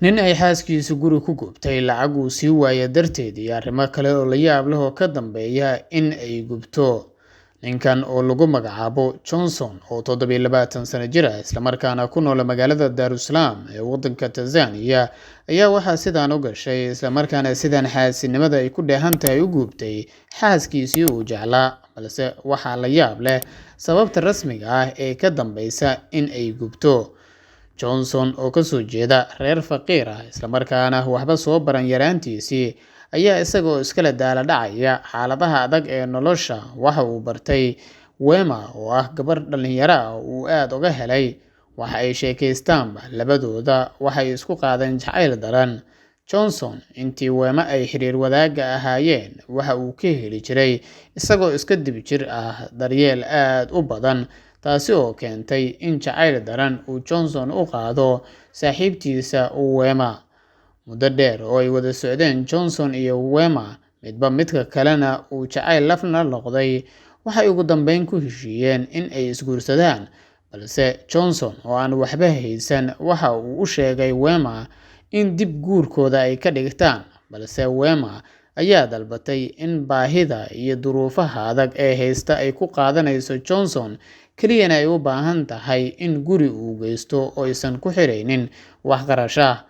Nin ay xaaskiisu guri ku gubtay lacag uu sii waayay darteed iyo arrimo kale oo la yaab leh oo ka dambeeya in ay gubto. Ninkan oo lagu magacaabo Johnson, oo 27 sano jir ah isla markaana ku nool magaalada Dar es Salaam ee waddanka Tanzania, ayaa waxaa sidaan u gashay isla markaana sidaan xaasinimada ay ku dheehan tahay u gubtay xaaskiisii uu jeclaa. Balse waxaa la yaab leh sababta rasmiga ah ee ka dambeysa in ay gubto. Johnson oo ka soo jeeda reer faqiir ah isla markaana waxba soo baran yaraantiisii, ayaa isagoo iskala daala dhacaya xaaladaha adag ee nolosha waxa uu bartay Wema oo ah gabar dhalinyaro ah oo uu aad uga helay. Waxa ay sheekaystaanba labadooda waxay isku qaadeen jacayl daran. Johnson intii Wema ay xiriir wadaagga ahaayeen waxa uu ka heli jiray isagoo iska dib jir ah daryeel aad u badan, taasi oo keentay in jacayl daran uu Johnson u qaado saaxiibtiisa Wema. Muddo dheer oo ay wada socdeen Johnson iyo Wema, midba midka kalena uu jacayl la noqday, waxay ugu dambeyn ku heshiiyeen in ay isguursadaan. Balse Johnson oo aan waxba haysan waxa uu u sheegay Wema in dib guurkooda ay ka dhigtaan, balse Wema ayaa dalbatay in baahida iyo duruufaha adag ee haysta ay ku qaadanayso Johnson, keliyana ay u baahan tahay in guri uu geysto oo aysan ku xireynin wax qarash ah.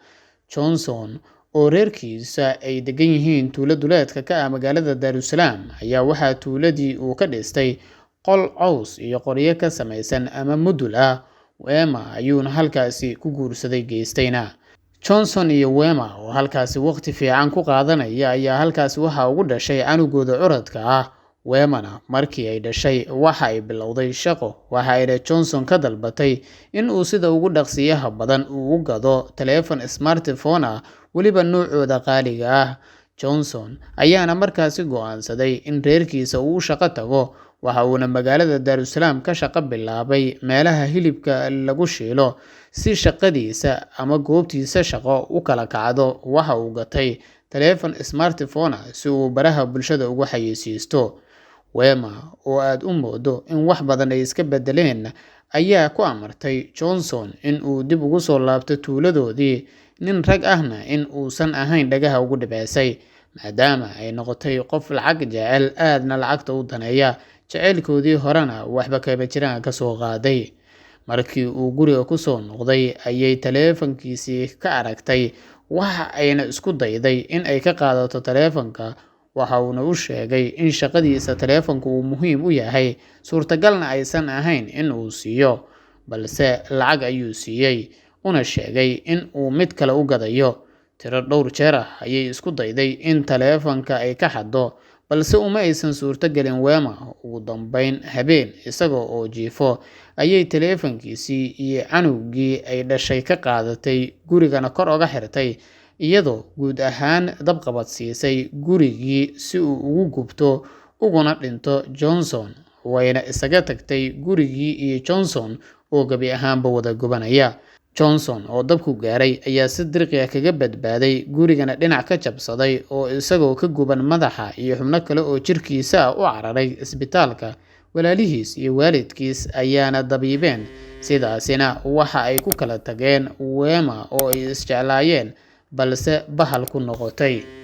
Johnson oo reerkiisa ay degan yihiin tuulo duleedka ka ah magaalada Dar es Salaam, ayaa waxaa tuuladii uu ka dhistay qol caws iyo qoryo ka samaysan ama mudul ah. Wema ayuuna halkaasi ku guursaday geystayna. Johnson iyo Wema oo halkaasi waqti fiican ku qaadanaya ayaa halkaasi waxa ugu dhashay canugooda curadka ah. Wemana markii ay dhashay waxa ay bilowday shaqo, waxa ayna Johnson ka dalbatay in uu sida ugu dhaqsiyaha badan u gado taleefan smartphone ah, weliba noocooda qaaliga ah. Johnson ayaana markaasi go'aansaday in reerkiisa uu u shaqo tago, waxa uuna magaalada Dar es Salaam ka shaqo bilaabay meelaha hilibka lagu shiilo. Si shaqadiisa ama goobtiisa shaqo u kala kacdo, waxa uu gatay taleefan smartphone ah si uu baraha bulshada ugu xayeysiisto. Wema oo aad u moodo in wax badan ay iska bedeleen, ayaa ku amartay Johnson in uu dib ugu soo laabto tuuladoodii, nin rag ahna in uusan ahayn dhagaha ugu dhibaysay, maadaama ay noqotay qof lacag jecel aadna lacagta u daneeya. Jacaylkoodii horena waxba kama jiraan ka soo qaaday. Markii uu guriga ku soo noqday ayay taleefankiisii ka aragtay, waxa ayna isku dayday in ay ka qaadato taleefanka. Waxa uuna u sheegay in shaqadiisa taleefanku uu muhiim u yahay, suurtagalna aysan ahayn in uu siiyo, balse lacag ayuu siiyay, una sheegay in uu mid kale u gadayo. Tiro dhowr jeer ah ayay isku dayday in taleefanka ay ka xado, balse uma aysan suurtagelin. Wema ugu dambeyn habeen isaga oo jiifo ayay taleefankiisii iyo canugii ay dhashay ka qaadatay, gurigana kor uga xirtay, iyadoo guud ahaan dab qabadsiisay gurigii si uu ugu gubto uguna dhinto Johnson. Wayna isaga tagtay gurigii iyo Johnson oo gabi ahaanba wada gubanaya. Johnson oo dabku gaaray ayaa si dirqi ah kaga badbaaday, gurigana dhinac ka jabsaday oo isagoo ka guban madaxa iyo xubno kale oo jirkiisa u cararay isbitaalka. Walaalihiis iyo waalidkiis ayaana dabiibeen, sidaasina waxa ay ku kala tageen. Wema oo ay isjeclaayeen balse bahal ku noqotay.